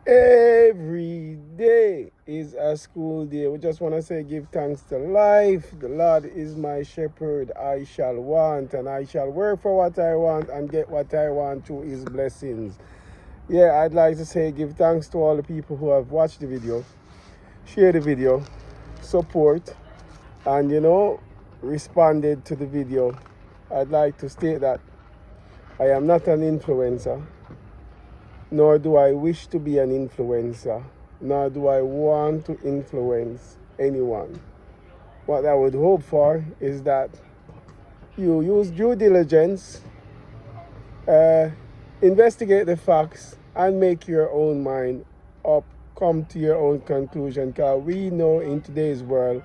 Every day is a school day. We just want to say, give thanks to life. The Lord is my shepherd. I shall want, and I shall work for what I want and get what I want through his blessings. Yeah, I'd like to say, give thanks to all the people who have watched the video, share the video, support, and responded to the video. I'd like to state that I am not an influencer, nor do I wish to be an influencer, nor do I want to influence anyone. What I would hope for is that you use due diligence, investigate the facts, and make your own mind up, come to your own conclusion, because we know in today's world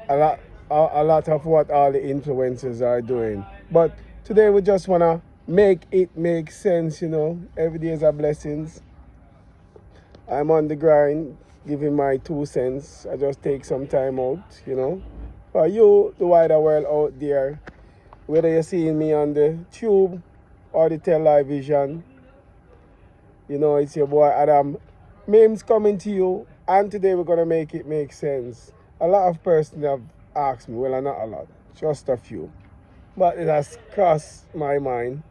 a lot of what all the influencers are doing. But today we just want to make it make sense, Every day is a blessings. I'm on the grind, giving my 2 cents. I just take some time out, For you, the wider world out there, whether you're seeing me on the tube or the television, it's your boy Adam-MIMS coming to you. And today we're going to make it make sense. A lot of persons have asked me, well, not a lot, just a few. But it has crossed my mind,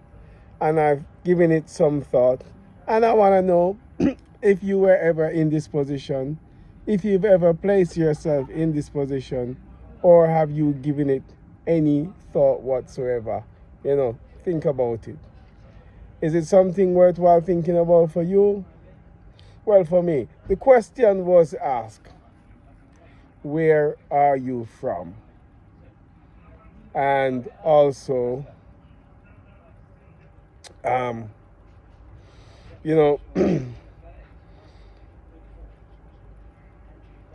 and I've given it some thought. And I want to know if you were ever in this position, if you've ever placed yourself in this position, or have you given it any thought whatsoever? Think about it. Is it something worthwhile thinking about for you? Well, for me, the question was asked, where are you from? And also, a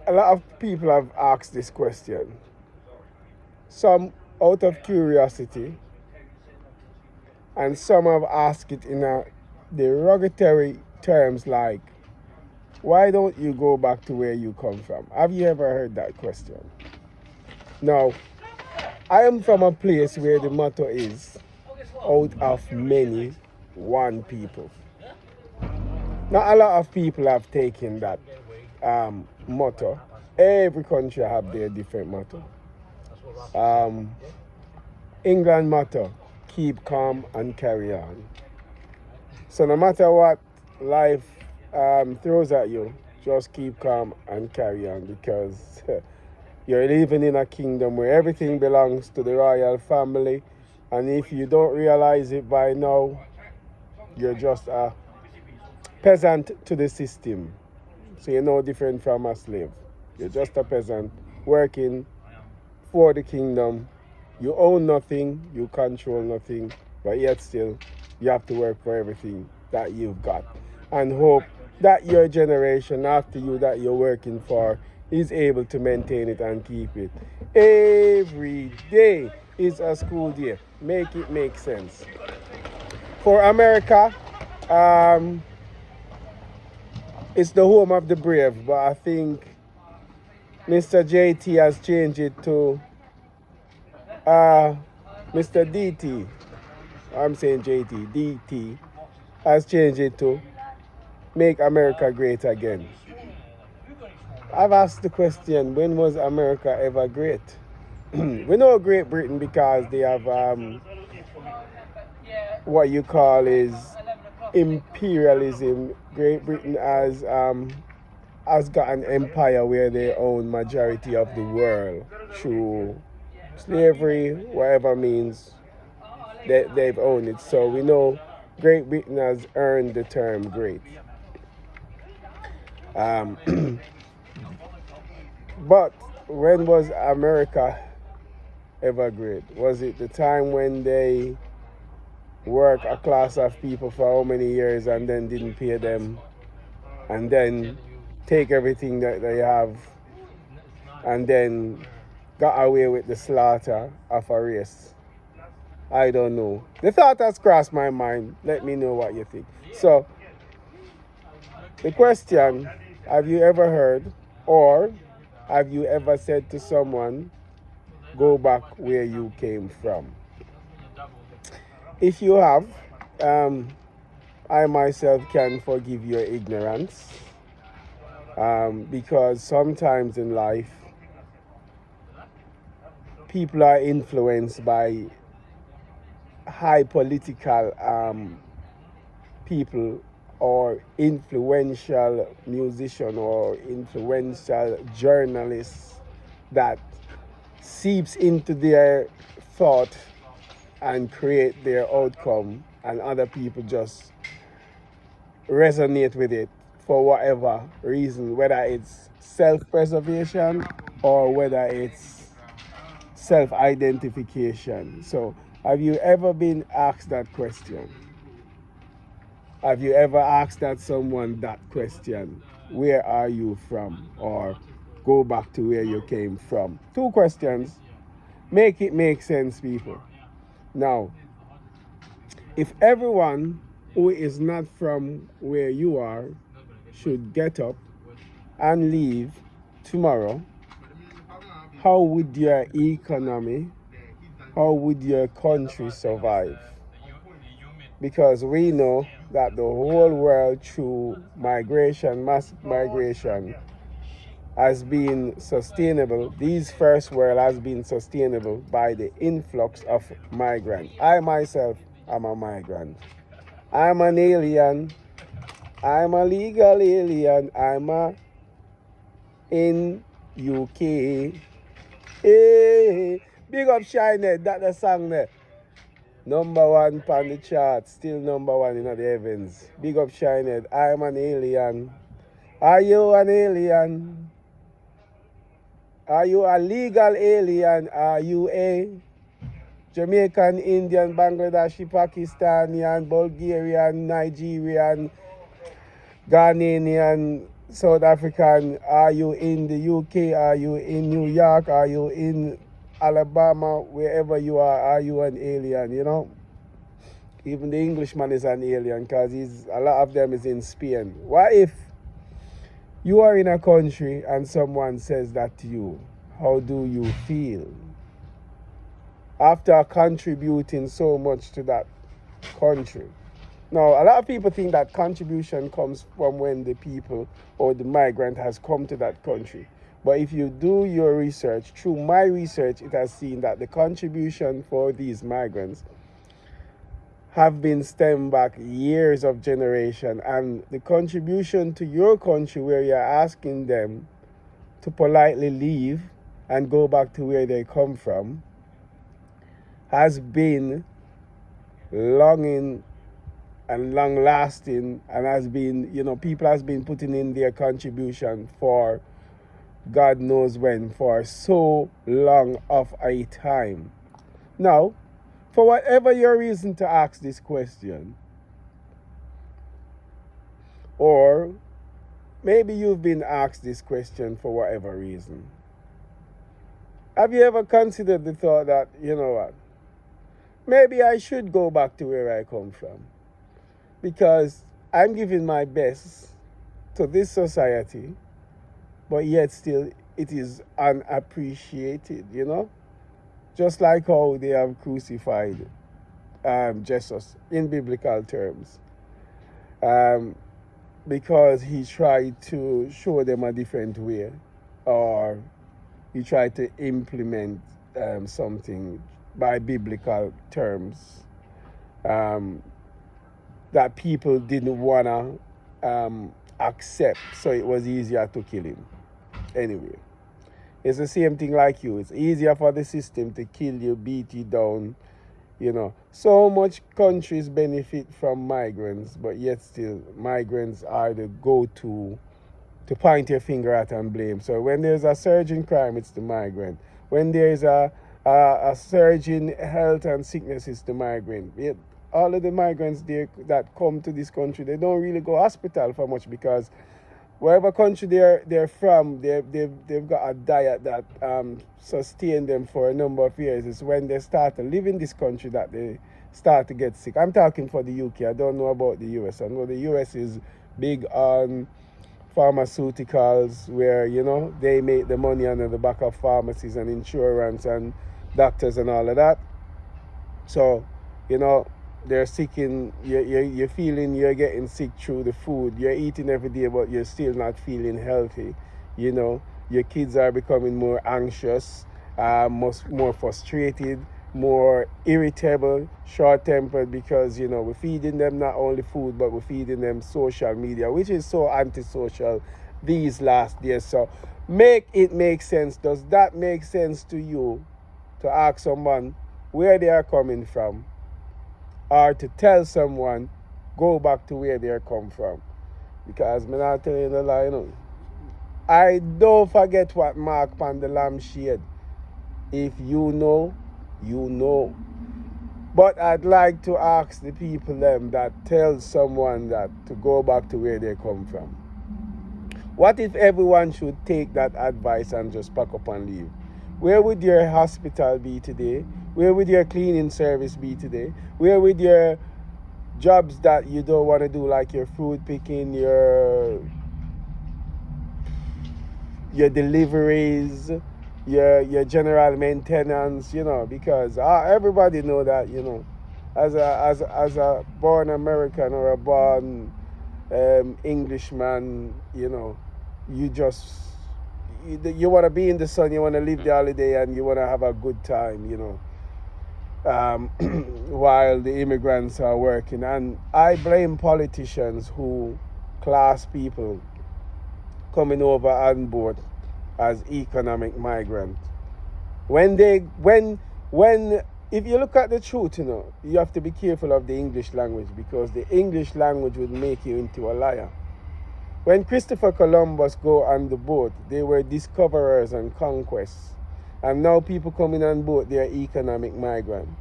lot of people have asked this question. Some out of curiosity, and some have asked it in a derogatory terms like, why don't you go back to where you come from? Have you ever heard that question? Now, I am from a place where the motto is, out of many, one people. Not a lot of people have taken that motto. Every country have their different motto. England motto, keep calm and carry on. So no matter what life throws at you, just keep calm and carry on, because you're living in a kingdom where everything belongs to the royal family, and if you don't realize it by now, you're just a peasant to the system. So you're no different from a slave. You're just a peasant working for the kingdom. You own nothing, you control nothing, but yet still you have to work for everything that you've got, and hope that your generation after you that you're working for is able to maintain it and keep it. Every day is a school day. Make it make sense. For America, it's the home of the brave, but I think Mr. JT has changed it to Mr. DT. I'm saying JT. DT has changed it to Make America Great Again. I've asked the question, when was America ever great? We know Great Britain because they have what you call is imperialism. Great Britain has got an empire where they own majority of the world through slavery, whatever means they've owned it. So we know Great Britain has earned the term great. But when was America ever great? Was it the time when they work a class of people for how many years and then didn't pay them, and then take everything that they have, and then got away with the slaughter of a race? I don't know. The thought has crossed my mind. Let me know what you think. So, the question, have you ever heard, or have you ever said to someone, go back where you came from? If you have, I myself can forgive your ignorance, because sometimes in life people are influenced by high political people or influential musician or influential journalists that seeps into their thought and create their outcome, and other people just resonate with it for whatever reason, whether it's self-preservation or whether it's self-identification. So have you ever been asked that question? Have you ever asked that someone that question? Where are you from? Or go back to where you came from. 2 questions. Make it make sense, people. Now, if everyone who is not from where you are should get up and leave tomorrow, how would your economy, how would your country survive? Because we know that the whole world through migration, mass migration, has been sustainable. These first world has been sustainable by the influx of migrants. I myself am a migrant. I'm an alien. I'm a legal alien. I'm a in UK. Hey, big up Shine, that the song there. #1 on the chart, still #1 in the heavens. Big up Shine, I'm an alien. Are you an alien? Are you a legal alien? Are you a Jamaican, Indian, Bangladeshi, Pakistani, Bulgarian, Nigerian, Ghanaian, South African? Are you in the UK? Are you in New York? Are you in Alabama? Wherever you are you an alien, you know? Even the Englishman is an alien because a lot of them is in Spain. What if you are in a country and someone says that to you? How do you feel? After contributing so much to that country. Now, a lot of people think that contribution comes from when the people or the migrant has come to that country. But if you do your research, through my research, it has seen that the contribution for these migrants have been stemmed back years of generation, and the contribution to your country where you're asking them to politely leave and go back to where they come from has been longing and long lasting, and has been, you know, people has been putting in their contribution for God knows when, for so long of a time. Now, for whatever your reason to ask this question, or maybe you've been asked this question for whatever reason, have you ever considered the thought that, you know what, maybe I should go back to where I come from, because I'm giving my best to this society, but yet still it is unappreciated, you know? Just like how they have crucified Jesus in biblical terms, because he tried to show them a different way, or he tried to implement something by biblical terms that people didn't want to accept, so it was easier to kill him. Anyway, it's the same thing like you. It's easier for the system to kill you, beat you down, you know. So much countries benefit from migrants, but yet still migrants are the go-to to point your finger at and blame. So when there's a surge in crime, it's the migrant. When there's a surge in health and sickness, it's the migrant. Yet all of the migrants there that come to this country, they don't really go hospital for much, because wherever country they're from, they've got a diet that sustain them for a number of years. It's when they start to live in this country that they start to get sick. I'm talking for the UK. I don't know about the US. I know the US is big on pharmaceuticals, where, you know, they make the money under the back of pharmacies and insurance and doctors and all of that. So, you know, they're sick in, you're feeling you're getting sick through the food. You're eating every day, but you're still not feeling healthy. You know, your kids are becoming more anxious, more frustrated, more irritable, short-tempered, because, you know, we're feeding them not only food, but we're feeding them social media, which is so antisocial these last days. So make it make sense. Does that make sense to you, to ask someone where they are coming from, or to tell someone go back to where they come from? Because I'm not telling you the lie, you know. I don't forget what mark on the lampshade. If you know, you know. But I'd like to ask the people them that tell someone that to go back to where they come from. What if everyone should take that advice and just pack up and leave? Where would your hospital be today? Where would your cleaning service be today? Where would your jobs that you don't want to do, like your fruit picking, your deliveries, your general maintenance, you know? Because everybody know that, you know, as a born American or a born Englishman, you know, you want to be in the sun, you want to live the holiday, and you want to have a good time, you know, while the immigrants are working. And I blame politicians who class people coming over on board as economic migrants. If you look at the truth, you know, you have to be careful of the English language, because the English language will make you into a liar. When Christopher Columbus go on the boat, they were discoverers and conquests. And now people coming on board, they are economic migrants.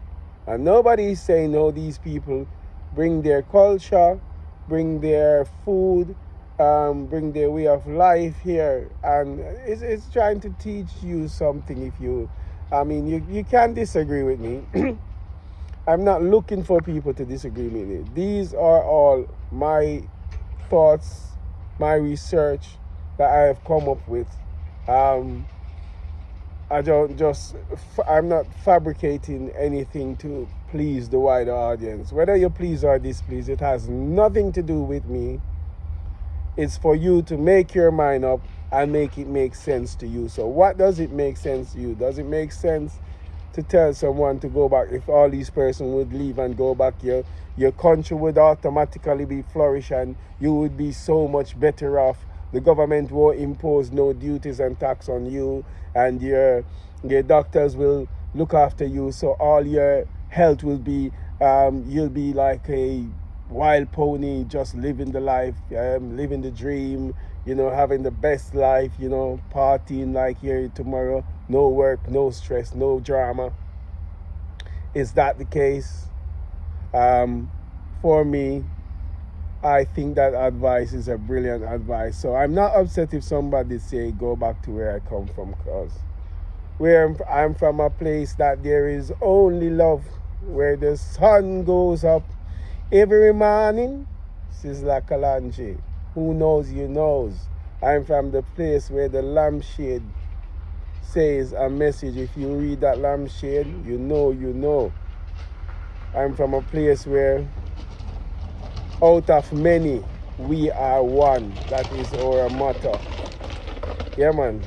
And nobody is saying, no, these people bring their culture, bring their food, bring their way of life here. And it's trying to teach you something. You can't disagree with me. I'm not looking for people to disagree with me. These are all my thoughts, my research that I have come up with. I'm not fabricating anything to please the wider audience. Whether you please or displease, it has nothing to do with me. It's for you to make your mind up and make it make sense to you. So what does it make sense to you? Does it make sense to tell someone to go back? If all these persons would leave and go back, your country would automatically be flourish, and you would be so much better off. The government won't impose no duties and tax on you, and your doctors will look after you. So all your health will be, you'll be like a wild pony, just living the life, living the dream, you know, having the best life, you know, partying like here tomorrow, no work, no stress, no drama. Is that the case? For me, I think that advice is a brilliant advice. So I'm not upset if somebody say go back to where I come from, because I'm from a place that there is only love, where the sun goes up every morning. Sizzla Kalanje. Who knows, you knows. I'm from the place where the lampshade says a message. If you read that lampshade, you know, you know. I'm from a place where out of many, we are one. That is our motto. Yeah, man.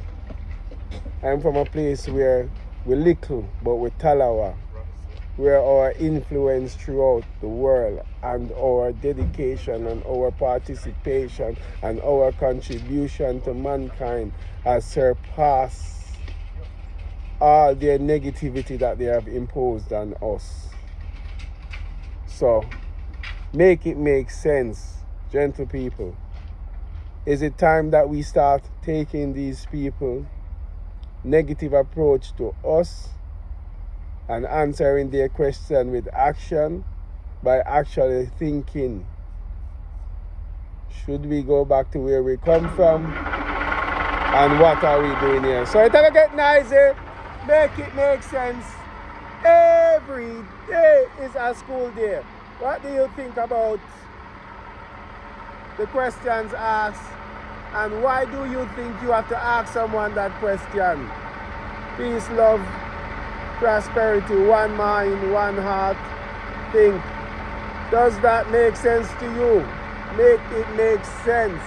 I'm from a place where we're little, but we're talawa. Where our influence throughout the world, and our dedication and our participation and our contribution to mankind has surpassed all their negativity that they have imposed on us. So, make it make sense, gentle people. Is it time that we start taking these people negative approach to us and answering their question with action, by actually thinking, should we go back to where we come from, and what are we doing here? So it will get nicer, make it make sense. Every day is a school day. What do you think about the questions asked, and why do you think you have to ask someone that question? Peace, love, prosperity, one mind, one heart. Think. Does that make sense to you? Make it make sense.